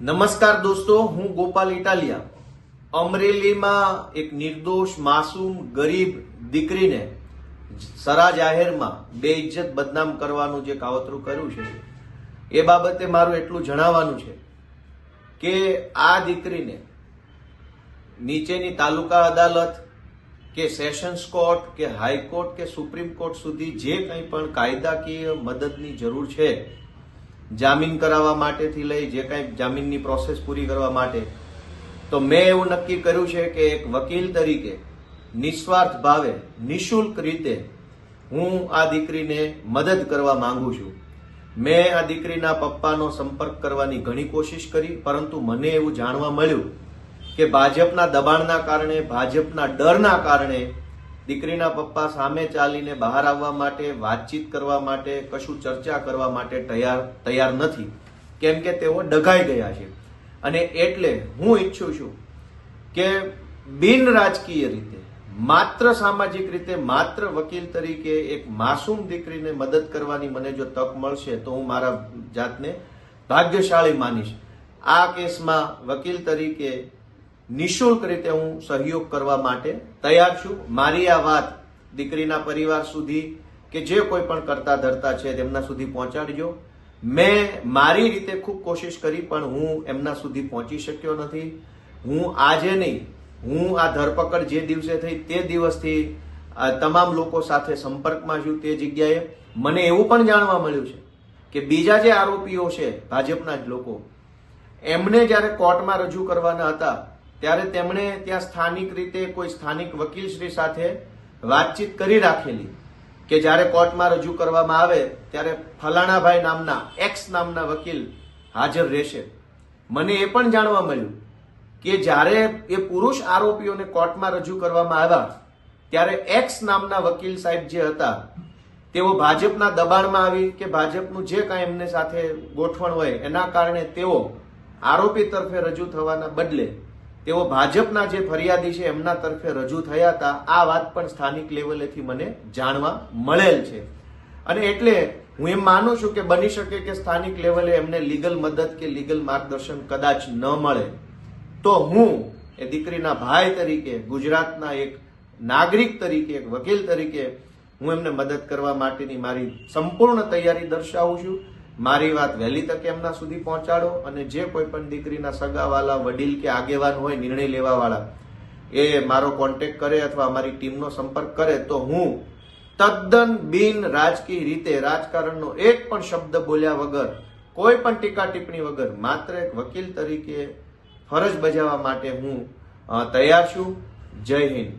નમસ્કાર દોસ્તો, હું ગોપાલ ઇટાલિયા. અમરેલીમાં એક નિર્દોષ માસૂમ ગરીબ દીકરીને સરા જાહેરમાં બેઇજ્જત બદનામ કરવાનું જે કાવતરું કર્યું છે એ બાબતે મારું એટલું જણાવવાનું છે કે આ દીકરીને નીચેની તાલુકા અદાલત કે સેશન્સ કોર્ટ કે હાઈકોર્ટ કે સુપ્રીમ કોર્ટ સુધી જે કંઈ પણ કાયદાકીય મદદની જરૂર છે, જામીન કરાવવા માટેથી લઈ જે કંઈ જામીનની પ્રોસેસ પૂરી કરવા માટે, તો મેં એવું નક્કી કર્યું છે કે એક વકીલ તરીકે નિસ્વાર્થ ભાવે નિઃશુલ્ક રીતે હું આ દીકરીને મદદ કરવા માંગુ છું. મેં આ દીકરીના પપ્પાનો સંપર્ક કરવાની ઘણી કોશિશ કરી, પરંતુ મને એવું જાણવા મળ્યું કે ભાજપના દબાણના કારણે, ભાજપના ડરના કારણે દીકરીના પપ્પા સામે ચાલીને બહાર આવવા માટે, વાતચીત કરવા માટે, કશું ચર્ચા કરવા માટે તૈયાર નથી, કેમ કે તેઓ ડઘાઈ ગયા છે. અને એટલે હું ઈચ્છું છું કે બિન રાજકીય રીતે, માત્ર સામાજિક રીતે, માત્ર વકીલ તરીકે એક માસૂમ દીકરીને મદદ કરવાની મને જો તક મળશે તો હું મારા જાતને ભાગ્યશાળી માનીશ. આ કેસમાં વકીલ તરીકે નિઃશુલ્ક રીતે હું સહયોગ કરવા માટે તૈયાર છું. મારી આ વાત દીકરીના પરિવાર સુધી કે જે કોઈ પણ કરતા ધરતા છે તેમના સુધી પહોંચાડજો. મેં મારી રીતે ખૂબ કોશિશ કરી, પણ હું એમના સુધી પહોંચી શક્યો નથી. હું આજે નહીં, હું આ ધરપકડ જે દિવસે થઈ તે દિવસથી તમામ લોકો સાથે સંપર્કમાં છું. તે જગ્યાએ મને એવું પણ જાણવા મળ્યું છે કે બીજા જે આરોપીઓ છે, ભાજપના જ લોકો, એમને જ્યારે કોર્ટમાં રજૂ કરવાના હતા ત્યારે તેમણે ત્યાં સ્થાનિક રીતે કોઈ સ્થાનિક વકીલશ્રી સાથે વાતચીત કરી રાખેલી કે જ્યારે કોર્ટમાં રજૂ કરવામાં આવે ત્યારે ફલાણાભાઈ નામના એક્સ નામના વકીલ હાજર રહેશે. મને એ પણ જાણવા મળ્યું કે જ્યારે એ પુરુષ આરોપીઓને કોર્ટમાં રજૂ કરવામાં આવ્યા ત્યારે એક્સ નામના વકીલ સાહેબ જે હતા તેઓ ભાજપના દબાણમાં આવી કે ભાજપનું જે કાંઈ એમને સાથે ગોઠવણ હોય એના કારણે તેઓ આરોપી તરફે રજૂ થવાના બદલે તેઓ ભાજપના જે ફરિયાદી છે એમના તરફે રજૂ થયા હતા. આ વાત પણ સ્થાનિક લેવલેથી મને જાણવા મળેલ છે. અને એટલે હું એમ માનું છું કે બની શકે કે સ્થાનિક લેવલે એમને લીગલ મદદ કે લીગલ માર્ગદર્શન કદાચ ન મળે, તો હું એ દીકરીના ભાઈ તરીકે, ગુજરાતના એક નાગરિક તરીકે, એક વકીલ તરીકે હું એમને મદદ કરવા માટેની મારી સંપૂર્ણ તૈયારી દર્શાવું છું. મારી વાત વહેલી તકે એમના સુધી પહોંચાડો, અને જે કોઈ પણ દીકરીના સગાવાલા, વડીલ કે આગેવાન હોય, નિર્ણય લેવા વાળા, એ મારો કોન્ટેક્ટ કરે અથવા અમારી ટીમનો સંપર્ક કરે તો હું તદ્દન બિન રાજકીય રીતે, રાજકારણનો એક પણ શબ્દ બોલ્યા વગર, કોઈ પણ ટીકા ટિપ્પણી વગર, માત્ર એક વકીલ તરીકે ફરજ બજાવવા માટે હું તૈયાર છું. જય હિન્દ.